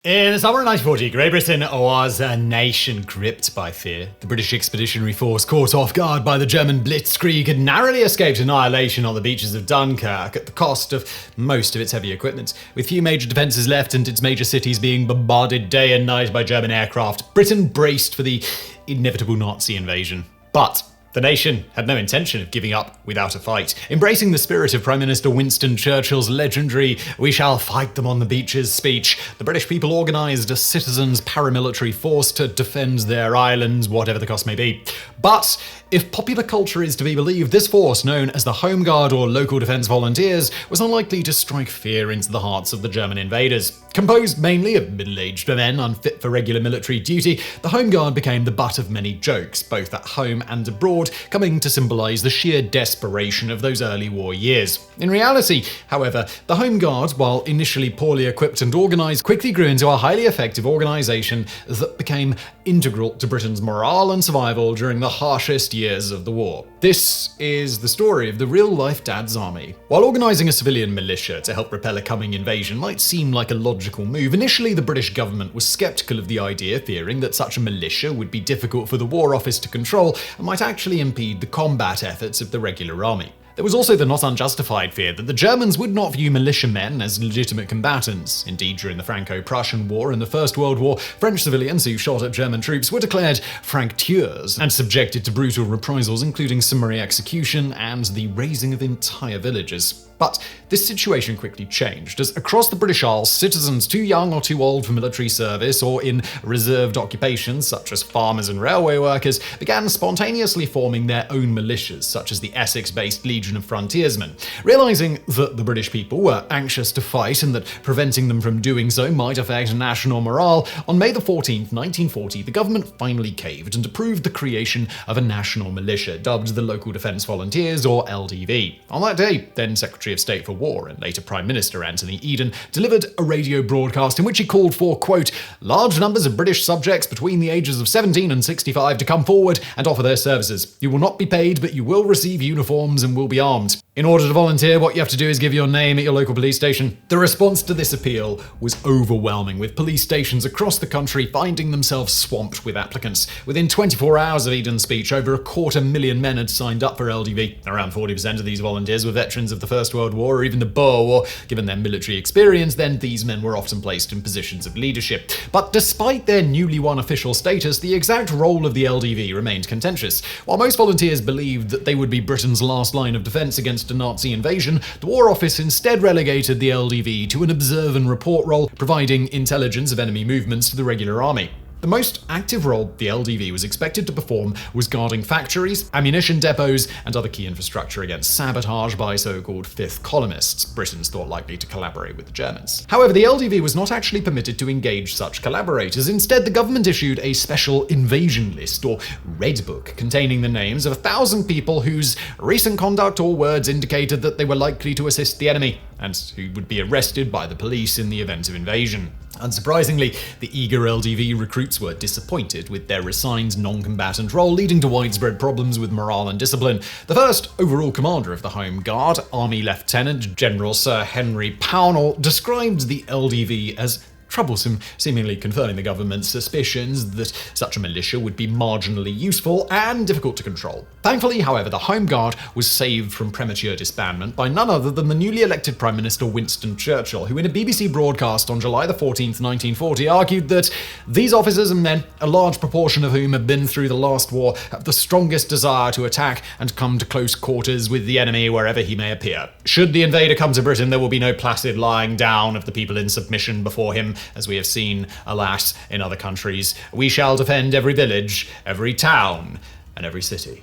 In the summer of 1940, Great Britain was a nation gripped by fear. The British Expeditionary Force, caught off guard by the German Blitzkrieg, had narrowly escaped annihilation on the beaches of Dunkirk at the cost of most of its heavy equipment. With few major defences left and its major cities being bombarded day and night by German aircraft, Britain braced for the inevitable Nazi invasion. But the nation had no intention of giving up without a fight. Embracing the spirit of Prime Minister Winston Churchill's legendary "We shall fight them on the beaches" speech, the British people organised a citizens' paramilitary force to defend their islands, whatever the cost may be. But if popular culture is to be believed, this force, known as the Home Guard or Local Defence Volunteers, was unlikely to strike fear into the hearts of the German invaders. Composed mainly of middle-aged men unfit for regular military duty, the Home Guard became the butt of many jokes, both at home and abroad, coming to symbolise the sheer desperation of those early war years. In reality, however, the Home Guard, while initially poorly equipped and organised, quickly grew into a highly effective organisation that became integral to Britain's morale and survival during the harshest years of the war. This is the story of the real-life Dad's Army. While organising a civilian militia to help repel a coming invasion might seem like a logical move, initially the British government was sceptical of the idea, fearing that such a militia would be difficult for the War Office to control and might actually impede the combat efforts of the regular army. There was also the not unjustified fear that the Germans would not view militiamen as legitimate combatants. Indeed, during the Franco-Prussian War and the First World War, French civilians who shot at German troops were declared franctireurs and subjected to brutal reprisals, including summary execution and the razing of entire villages. But this situation quickly changed, as across the British Isles, citizens too young or too old for military service or in reserved occupations, such as farmers and railway workers, began spontaneously forming their own militias, such as the Essex-based Legion of Frontiersmen. Realising that the British people were anxious to fight and that preventing them from doing so might affect national morale, on May 14, 1940, the government finally caved and approved the creation of a national militia, dubbed the Local Defence Volunteers, or LDV. On that day, then Secretary of State for War and later Prime Minister Anthony Eden delivered a radio broadcast in which he called for, quote, "large numbers of British subjects between the ages of 17 and 65 to come forward and offer their services. You will not be paid, but you will receive uniforms and will be armed. In order to volunteer, what you have to do is give your name at your local police station." The response to this appeal was overwhelming, with police stations across the country finding themselves swamped with applicants. Within 24 hours of Eden's speech, over 250,000 men had signed up for LDV. Around 40% of these volunteers were veterans of the First World War or even the Boer War. Given their military experience, then these men were often placed in positions of leadership. But despite their newly won official status, the exact role of the LDV remained contentious. While most volunteers believed that they would be Britain's last line of defence against a Nazi invasion, the War Office instead relegated the LDV to an observe and report role, providing intelligence of enemy movements to the regular army. The most active role the LDV was expected to perform was guarding factories, ammunition depots, and other key infrastructure against sabotage by so-called fifth columnists, Britons thought likely to collaborate with the Germans. However, the LDV was not actually permitted to engage such collaborators. Instead, the government issued a special invasion list, or Red Book, containing the names of 1,000 people whose recent conduct or words indicated that they were likely to assist the enemy, and who would be arrested by the police in the event of invasion. Unsurprisingly, the eager LDV recruits were disappointed with their assigned non-combatant role, leading to widespread problems with morale and discipline. The first overall commander of the Home Guard, Army Lieutenant General Sir Henry Pownall, described the LDV as troublesome, seemingly confirming the government's suspicions that such a militia would be marginally useful and difficult to control. Thankfully, however, the Home Guard was saved from premature disbandment by none other than the newly elected Prime Minister Winston Churchill, who in a BBC broadcast on July 14th, 1940, argued that these officers and men, a large proportion of whom have been through the last war, have the strongest desire to attack and come to close quarters with the enemy wherever he may appear. Should the invader come to Britain, there will be no placid lying down of the people in submission before him, as we have seen, alas, in other countries. We shall defend every village, every town, and every city.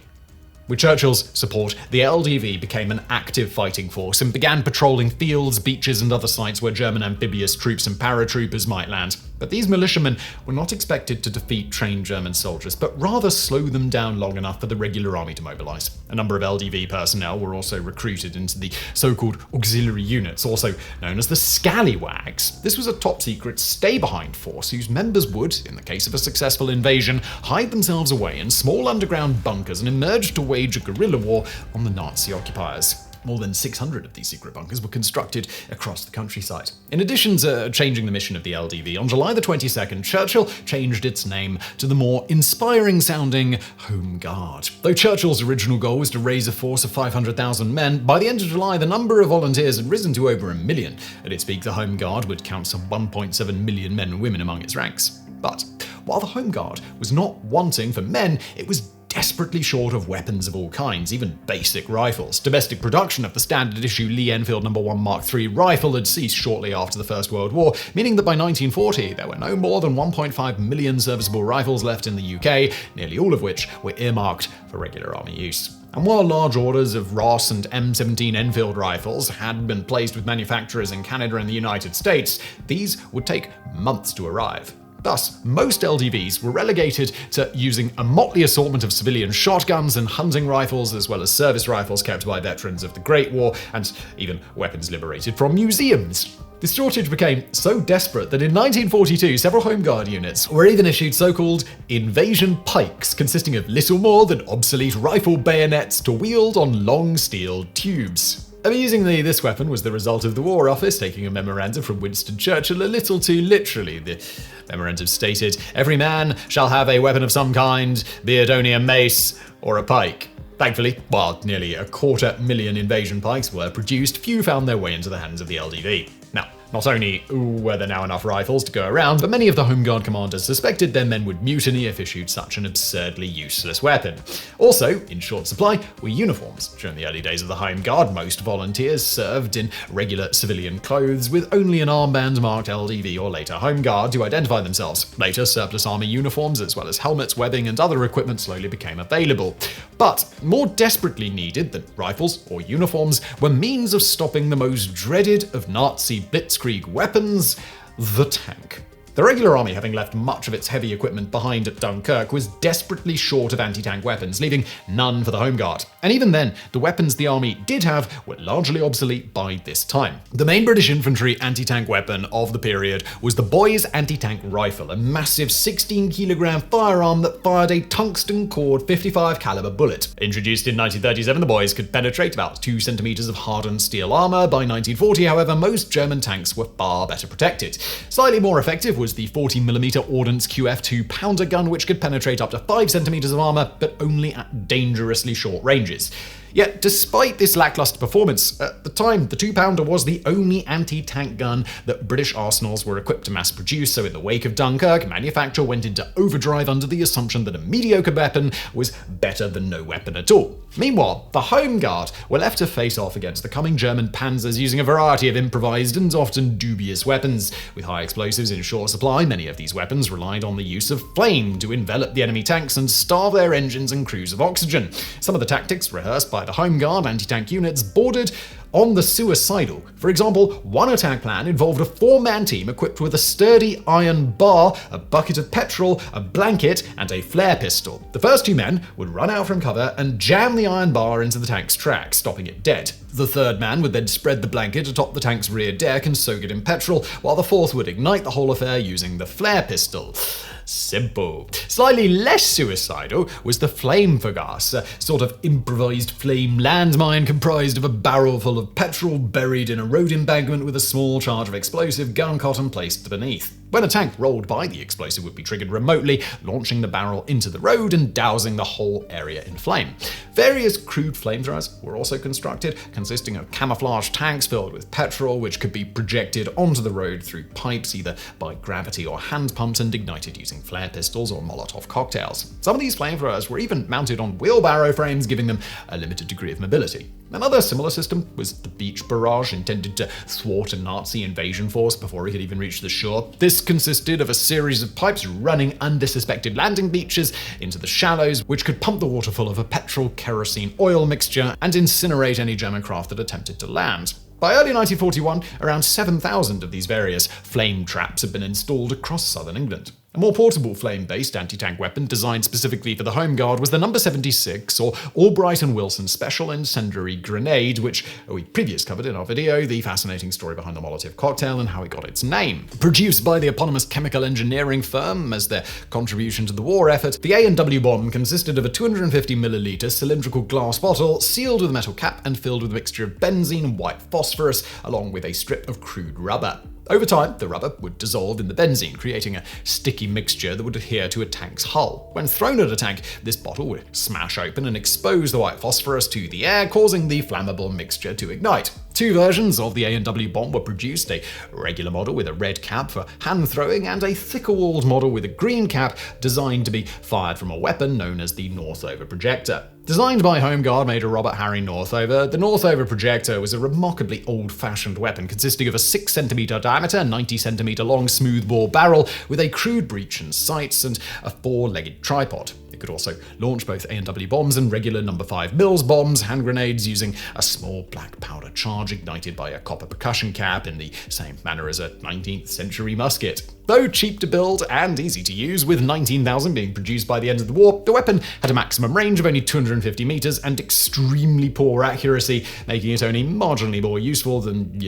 With Churchill's support, the LDV became an active fighting force and began patrolling fields, beaches, and other sites where German amphibious troops and paratroopers might land. But these militiamen were not expected to defeat trained German soldiers, but rather slow them down long enough for the regular army to mobilise. A number of LDV personnel were also recruited into the so-called auxiliary units, also known as the Scallywags. This was a top-secret stay-behind force whose members would, in the case of a successful invasion, hide themselves away in small underground bunkers and emerge to wage a guerrilla war on the Nazi occupiers. More than 600 of these secret bunkers were constructed across the countryside. In addition to changing the mission of the LDV, on July the 22nd, Churchill changed its name to the more inspiring-sounding Home Guard. Though Churchill's original goal was to raise a force of 500,000 men, by the end of July, the number of volunteers had risen to over 1 million. At its peak, the Home Guard would count some 1.7 million men and women among its ranks. But while the Home Guard was not wanting for men, it was desperately short of weapons of all kinds, even basic rifles. Domestic production of the standard issue Lee Enfield No. 1 Mark III rifle had ceased shortly after the First World War, meaning that by 1940 there were no more than 1.5 million serviceable rifles left in the UK, nearly all of which were earmarked for regular army use. And while large orders of Ross and M17 Enfield rifles had been placed with manufacturers in Canada and the United States, these would take months to arrive. Thus, most LDVs were relegated to using a motley assortment of civilian shotguns and hunting rifles, as well as service rifles kept by veterans of the Great War, and even weapons liberated from museums. This shortage became so desperate that in 1942, several Home Guard units were even issued so-called invasion pikes, consisting of little more than obsolete rifle bayonets to wield on long steel tubes. Amusingly, this weapon was the result of the War Office taking a memorandum from Winston Churchill a little too literally. The memorandum stated, "Every man shall have a weapon of some kind, be it only a mace or a pike." Thankfully, while nearly 250,000 invasion pikes were produced, few found their way into the hands of the LDV. Now, not only were there now enough rifles to go around, but many of the Home Guard commanders suspected their men would mutiny if issued such an absurdly useless weapon. Also, in short supply were uniforms. During the early days of the Home Guard, most volunteers served in regular civilian clothes with only an armband marked LDV or later Home Guard to identify themselves. Later, surplus army uniforms as well as helmets, webbing, and other equipment slowly became available. But more desperately needed than rifles or uniforms were means of stopping the most dreaded of Nazi blitzkrieg weapons, the tank. The regular army, having left much of its heavy equipment behind at Dunkirk, was desperately short of anti-tank weapons, leaving none for the Home Guard. And even then, the weapons the army did have were largely obsolete by this time. The main British infantry anti-tank weapon of the period was the Boys anti-tank rifle, a massive 16-kilogram firearm that fired a tungsten-cored 55 caliber bullet. Introduced in 1937, the Boys could penetrate about 2 centimeters of hardened steel armor. By 1940, however, most German tanks were far better protected. Slightly more effective was the 40mm Ordnance QF 2-pounder gun, which could penetrate up to 5 centimeters of armor, but only at dangerously short ranges. Yet, despite this lackluster performance, at the time, the 2-pounder was the only anti-tank gun that British arsenals were equipped to mass produce, so in the wake of Dunkirk, manufacture went into overdrive under the assumption that a mediocre weapon was better than no weapon at all. Meanwhile, the Home Guard were left to face off against the coming German panzers using a variety of improvised and often dubious weapons. With high explosives in short supply, many of these weapons relied on the use of flame to envelop the enemy tanks and starve their engines and crews of oxygen. Some of the tactics rehearsed by the Home Guard anti-tank units bordered on the suicidal. For example, one attack plan involved a 4-man team equipped with a sturdy iron bar, a bucket of petrol, a blanket, and a flare pistol. The first 2 men would run out from cover and jam the iron bar into the tank's track, stopping it dead. The 3rd man would then spread the blanket atop the tank's rear deck and soak it in petrol, while the 4th would ignite the whole affair using the flare pistol. Simple. Slightly less suicidal was the flame vergas, a sort of improvised flame landmine comprised of a barrel full of petrol buried in a road embankment with a small charge of explosive gun cotton placed beneath. When a tank rolled by, the explosive would be triggered remotely, launching the barrel into the road and dousing the whole area in flame. Various crude flamethrowers were also constructed, consisting of camouflage tanks filled with petrol, which could be projected onto the road through pipes either by gravity or hand pumps and ignited using flare pistols or Molotov cocktails. Some of these flamethrowers were even mounted on wheelbarrow frames, giving them a limited degree of mobility. Another similar system was the beach barrage, intended to thwart a Nazi invasion force before it could even reach the shore. This consisted of a series of pipes running under suspected landing beaches into the shallows, which could pump the water full of a petrol-kerosene oil mixture and incinerate any German craft that attempted to land. By early 1941, around 7,000 of these various flame traps had been installed across southern England. A more portable flame-based anti-tank weapon designed specifically for the Home Guard was the No. 76, or Albright and Wilson Special Incendiary Grenade, which we previously covered in our video, the fascinating story behind the Molotov cocktail and how it got its name. Produced by the eponymous chemical engineering firm as their contribution to the war effort, the A&W bomb consisted of a 250ml cylindrical glass bottle sealed with a metal cap and filled with a mixture of benzene and white phosphorus, along with a strip of crude rubber. Over time, the rubber would dissolve in the benzene, creating a sticky mixture that would adhere to a tank's hull. When thrown at a tank, this bottle would smash open and expose the white phosphorus to the air, causing the flammable mixture to ignite. Two versions of the A&W bomb were produced, a regular model with a red cap for hand throwing and a thicker-walled model with a green cap designed to be fired from a weapon known as the Northover projector. Designed by Home Guard Major Robert Harry Northover, the Northover projector was a remarkably old-fashioned weapon consisting of a 6cm diameter, 90cm long smoothbore barrel with a crude breech and sights and a 4-legged tripod. It could also launch both A&W bombs and regular No. 5 Mills bombs, hand grenades using a small black powder charge ignited by a copper percussion cap in the same manner as a 19th century musket. Though cheap to build and easy to use, with 19,000 being produced by the end of the war, the weapon had a maximum range of only 250 meters and extremely poor accuracy, making it only marginally more useful than,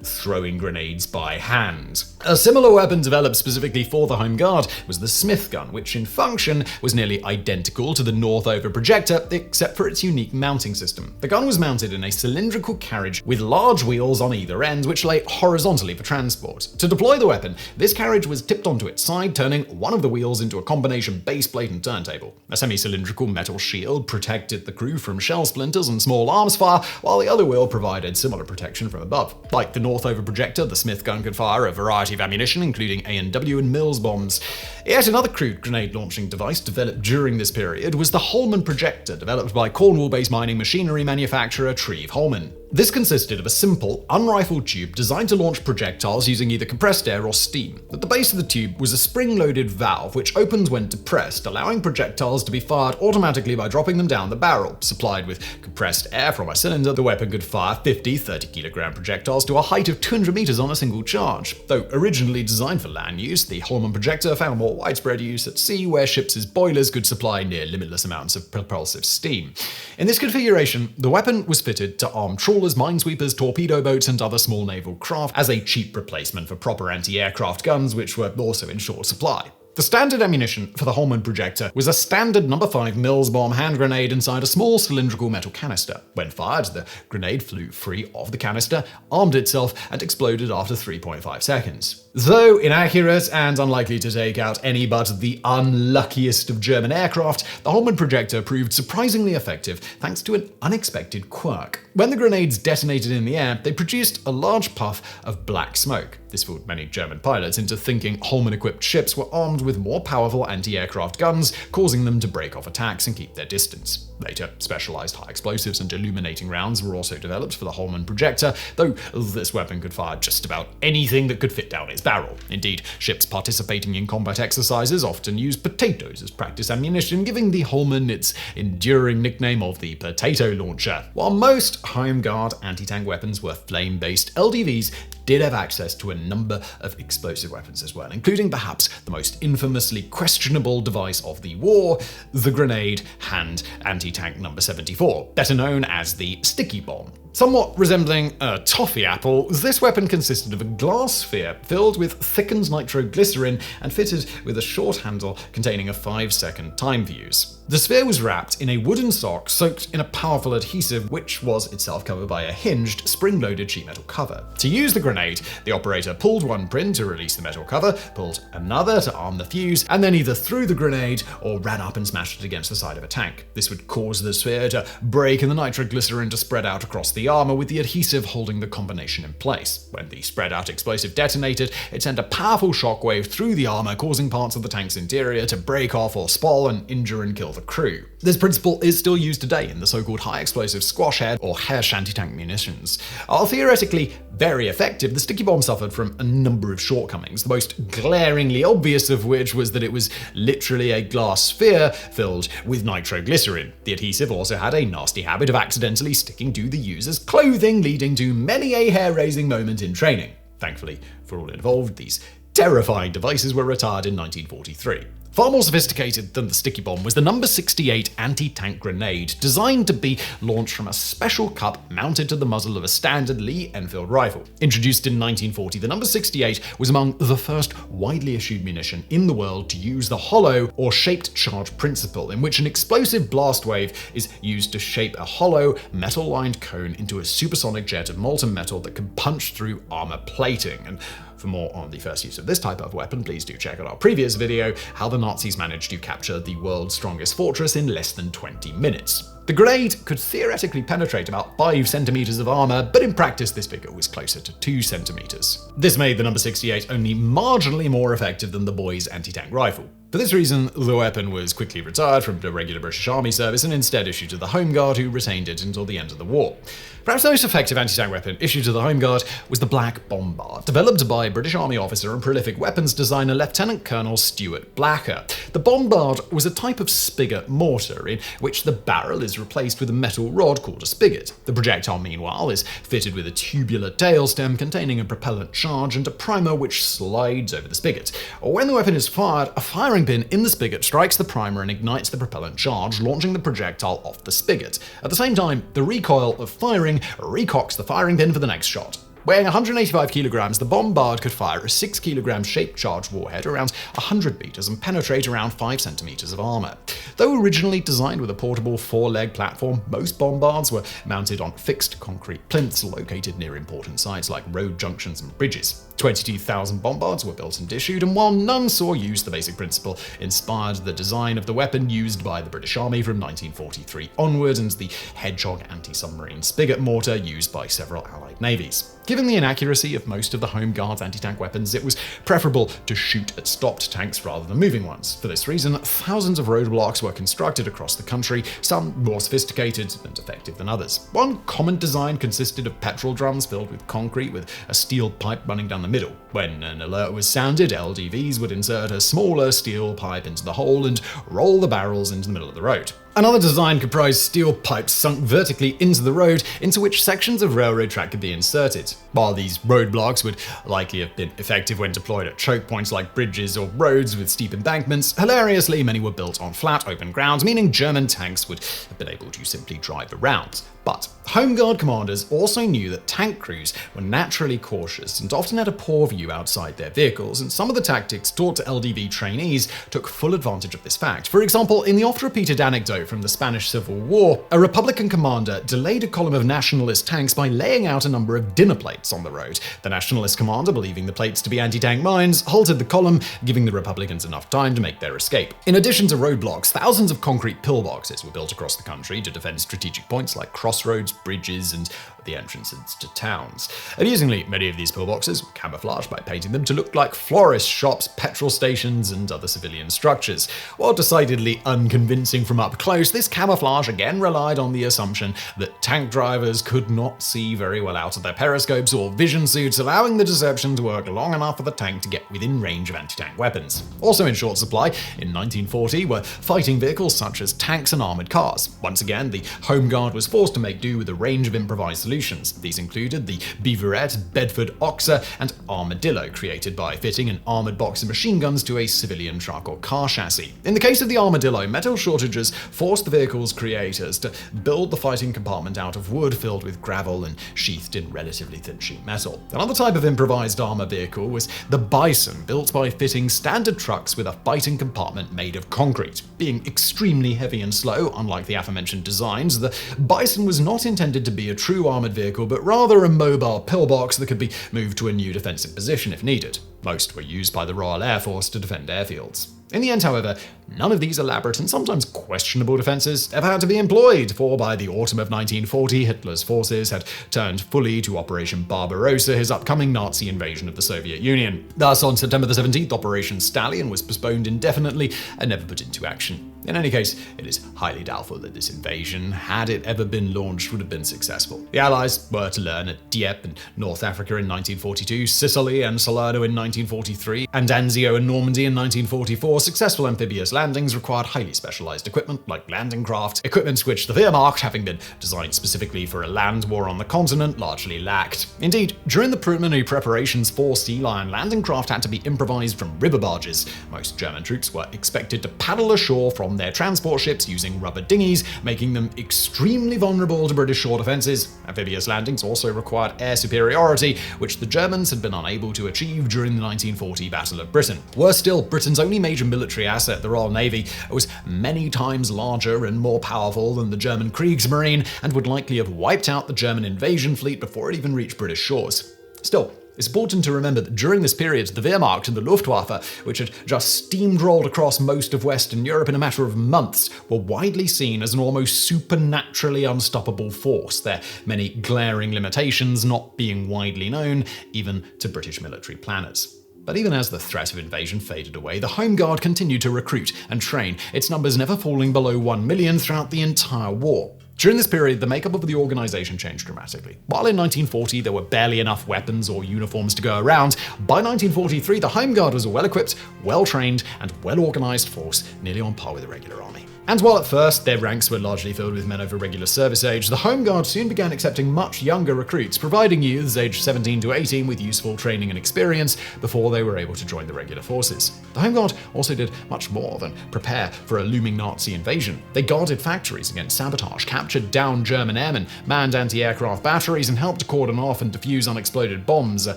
throwing grenades by hand. A similar weapon developed specifically for the Home Guard was the Smith gun, which in function was nearly identical to the Northover projector, except for its unique mounting system. The gun was mounted in a cylindrical carriage with large wheels on either end, which lay horizontally for transport. To deploy the weapon, this carriage was tipped onto its side, turning one of the wheels into a combination base plate and turntable. A semi-cylindrical metal shield protected the crew from shell splinters and small arms fire, while the other wheel provided similar protection from above. Like the Northover projector, the Smith gun could fire a variety of ammunition, including A&W and Mills bombs. Yet another crude grenade launching device developed during this period was the Holman projector, developed by Cornwall-based mining machinery manufacturer Treve Holman. This consisted of a simple, unrifled tube designed to launch projectiles using either compressed air or steam. At the base of the tube was a spring-loaded valve which opens when depressed, allowing projectiles to be fired automatically by dropping them down the barrel. Supplied with compressed air from a cylinder, the weapon could fire 50 30-kilogram projectiles to a height of 200 meters on a single charge. Though originally designed for land use, the Holman projector found more widespread use at sea, where ships' boilers could supply near limitless amounts of propulsive steam. In this configuration, the weapon was fitted to arm trawlers, minesweepers, torpedo boats, and other small naval craft as a cheap replacement for proper anti-aircraft guns, which were also in short supply. The standard ammunition for the Holman projector was a standard No. 5 Mills bomb hand grenade inside a small cylindrical metal canister. When fired, the grenade flew free of the canister, armed itself, and exploded after 3.5 seconds. Though inaccurate and unlikely to take out any but the unluckiest of German aircraft, the Holman projector proved surprisingly effective thanks to an unexpected quirk. When the grenades detonated in the air, they produced a large puff of black smoke. This fooled many German pilots into thinking Holman-equipped ships were armed with more powerful anti-aircraft guns, causing them to break off attacks and keep their distance. Later, specialized high explosives and illuminating rounds were also developed for the Holman projector, though this weapon could fire just about anything that could fit down its barrel. Indeed, ships participating in combat exercises often used potatoes as practice ammunition, giving the Holman its enduring nickname of the potato launcher. While most Home Guard anti-tank weapons were flame-based, LDVs did have access to a number of explosive weapons as well, including perhaps the most infamously questionable device of the war, the grenade hand anti-tank No. 74, better known as the sticky bomb. Somewhat resembling a toffee apple, this weapon consisted of a glass sphere filled with thickened nitroglycerin and fitted with a short handle containing a 5-second time fuse. The sphere was wrapped in a wooden sock soaked in a powerful adhesive, which was itself covered by a hinged, spring-loaded sheet metal cover. To use the grenade, the operator pulled one pin to release the metal cover, pulled another to arm the fuse, and then either threw the grenade or ran up and smashed it against the side of a tank. This would cause the sphere to break and the nitroglycerin to spread out across the armor, with the adhesive holding the combination in place. When the spread-out explosive detonated, it sent a powerful shockwave through the armor, causing parts of the tank's interior to break off or spall and injure and kill the crew. This principle is still used today in the so-called high-explosive squash head or hair shanty-tank munitions. While theoretically very effective, the sticky bomb suffered from a number of shortcomings, the most glaringly obvious of which was that it was literally a glass sphere filled with nitroglycerin. The adhesive also had a nasty habit of accidentally sticking to the user's clothing, leading to many a hair-raising moment in training. Thankfully, for all involved, these Terrifying devices were retired in 1943. Far more sophisticated than the sticky bomb was the No. 68 anti-tank grenade, designed to be launched from a special cup mounted to the muzzle of a standard Lee Enfield rifle. Introduced in 1940, the No. 68 was among the first widely issued munition in the world to use the hollow or shaped charge principle, in which an explosive blast wave is used to shape a hollow, metal-lined cone into a supersonic jet of molten metal that can punch through armor plating. And for more on the first use of this type of weapon, please do check out our previous video, how the Nazis managed to capture the world's strongest fortress in less than 20 minutes. The grenade could theoretically penetrate about 5 centimeters of armor, but in practice this figure was closer to 2 centimeters. This made the No. 68 only marginally more effective than the Boys anti-tank rifle. For this reason, the weapon was quickly retired from the regular British Army service and instead issued to the Home Guard, who retained it until the end of the war. Perhaps the most effective anti-tank weapon issued to the Home Guard was the Black Bombard, developed by British Army officer and prolific weapons designer Lieutenant Colonel Stuart Blacker. The Bombard was a type of spigot mortar in which the barrel is replaced with a metal rod called a spigot. The projectile, meanwhile, is fitted with a tubular tail stem containing a propellant charge and a primer which slides over the spigot. When the weapon is fired, a firing pin in the spigot strikes the primer and ignites the propellant charge, launching the projectile off the spigot. At the same time, the recoil of firing recocks the firing pin for the next shot. Weighing 185 kilograms, the Bombard could fire a 6 kilogram shaped charge warhead around 100 meters and penetrate around 5 centimeters of armor. Though originally designed with a portable 4-leg platform, most Bombards were mounted on fixed concrete plinths located near important sites like road junctions and bridges. 22,000 Bombards were built and issued, and while none saw use, the basic principle inspired the design of the weapon used by the British Army from 1943 onward, and the Hedgehog anti-submarine spigot mortar used by several Allied navies. Given the inaccuracy of most of the Home Guard's anti-tank weapons, it was preferable to shoot at stopped tanks rather than moving ones. For this reason, thousands of roadblocks were constructed across the country, some more sophisticated and effective than others. One common design consisted of petrol drums filled with concrete with a steel pipe running down the middle. When an alert was sounded, LDVs would insert a smaller steel pipe into the hole and roll the barrels into the middle of the road. Another design comprised steel pipes sunk vertically into the road, into which sections of railroad track could be inserted. While these roadblocks would likely have been effective when deployed at choke points like bridges or roads with steep embankments, hilariously many were built on flat, open ground, meaning German tanks would have been able to simply drive around. But Home Guard commanders also knew that tank crews were naturally cautious and often had a poor view outside their vehicles, and some of the tactics taught to LDV trainees took full advantage of this fact. For example, in the oft-repeated anecdote from the Spanish Civil War, a Republican commander delayed a column of Nationalist tanks by laying out a number of dinner plates on the road. The Nationalist commander, believing the plates to be anti-tank mines, halted the column, giving the Republicans enough time to make their escape. In addition to roadblocks, thousands of concrete pillboxes were built across the country to defend strategic points like crossroads, bridges, and the entrances to towns. Amusingly, many of these pillboxes were camouflaged by painting them to look like florist shops, petrol stations, and other civilian structures. While decidedly unconvincing from up close, this camouflage again relied on the assumption that tank drivers could not see very well out of their periscopes or vision suits, allowing the deception to work long enough for the tank to get within range of anti-tank weapons. Also in short supply, in 1940, were fighting vehicles such as tanks and armored cars. Once again, the Home Guard was forced to make do with a range of improvised solutions. These included the Beaverette, Bedford Oxer, and Armadillo, created by fitting an armored box of machine guns to a civilian truck or car chassis. In the case of the Armadillo, metal shortages forced the vehicle's creators to build the fighting compartment out of wood filled with gravel and sheathed in relatively thin sheet metal. Another type of improvised armor vehicle was the Bison, built by fitting standard trucks with a fighting compartment made of concrete. Being extremely heavy and slow, unlike the aforementioned designs, the Bison was not intended to be a true armored vehicle, but rather a mobile pillbox that could be moved to a new defensive position if needed. Most were used by the Royal Air Force to defend airfields. In the end, however, none of these elaborate and sometimes questionable defenses ever had to be employed, for by the autumn of 1940, Hitler's forces had turned fully to Operation Barbarossa, his upcoming Nazi invasion of the Soviet Union. Thus, on September the 17th, Operation Stallion was postponed indefinitely and never put into action. In any case, it is highly doubtful that this invasion, had it ever been launched, would have been successful. The Allies were to learn at Dieppe in North Africa in 1942, Sicily and Salerno in 1943 and Anzio and Normandy in 1944, successful amphibious landings required highly specialized equipment like landing craft, equipment which the Wehrmacht, having been designed specifically for a land war on the continent, largely lacked. Indeed, during the preliminary preparations for Sea Lion, landing craft had to be improvised from river barges. Most German troops were expected to paddle ashore from their transport ships using rubber dinghies, making them extremely vulnerable to British shore defenses. Amphibious landings also required air superiority, which the Germans had been unable to achieve during the 1940 Battle of Britain. Worse still, Britain's only major military asset, the Royal Navy, was many times larger and more powerful than the German Kriegsmarine and would likely have wiped out the German invasion fleet before it even reached British shores. Still, it's important to remember that during this period, the Wehrmacht and the Luftwaffe, which had just steamrolled across most of Western Europe in a matter of months, were widely seen as an almost supernaturally unstoppable force, their many glaring limitations not being widely known even to British military planners. But even as the threat of invasion faded away, the Home Guard continued to recruit and train, its numbers never falling below 1 million throughout the entire war. During this period, the makeup of the organization changed dramatically. While in 1940 there were barely enough weapons or uniforms to go around, by 1943 the Home Guard was a well-equipped, well-trained, and well-organized force, nearly on par with the regular army. And while at first their ranks were largely filled with men over regular service age, the Home Guard soon began accepting much younger recruits, providing youths aged 17 to 18 with useful training and experience before they were able to join the regular forces. The Home Guard also did much more than prepare for a looming Nazi invasion. They guarded factories against sabotage, captured downed German airmen, manned anti-aircraft batteries, and helped to cordon off and defuse unexploded bombs, a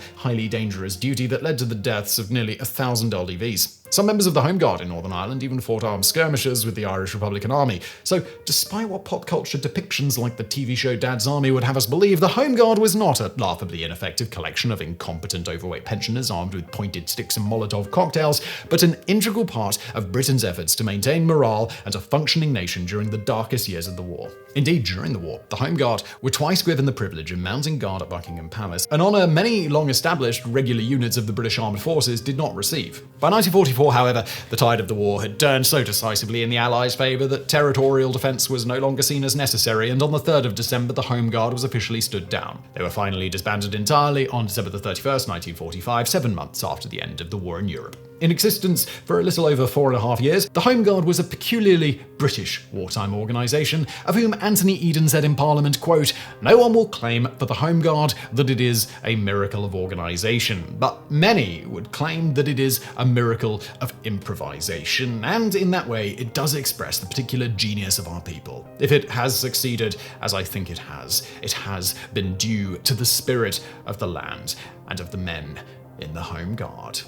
highly dangerous duty that led to the deaths of nearly 1,000 LDVs. Some members of the Home Guard in Northern Ireland even fought armed skirmishes with the Irish Republican Army. So, despite what pop culture depictions like the TV show Dad's Army would have us believe, the Home Guard was not a laughably ineffective collection of incompetent overweight pensioners armed with pointed sticks and Molotov cocktails, but an integral part of Britain's efforts to maintain morale and a functioning nation during the darkest years of the war. Indeed, during the war, the Home Guard were twice given the privilege of mounting guard at Buckingham Palace, an honour many long-established regular units of the British Armed Forces did not receive. By 1944, however, the tide of the war had turned so decisively in the Allies' favour that territorial defence was no longer seen as necessary, and on the 3rd of December, the Home Guard was officially stood down. They were finally disbanded entirely on December 31st, 1945, 7 months after the end of the war in Europe. In existence for a little over 4.5 years, the Home Guard was a peculiarly British wartime organisation, of whom Anthony Eden said in Parliament, quote, "No one will claim for the Home Guard that it is a miracle of organisation, but many would claim that it is a miracle of improvisation, and in that way it does express the particular genius of our people. If it has succeeded, as I think it has been due to the spirit of the land and of the men in the Home Guard."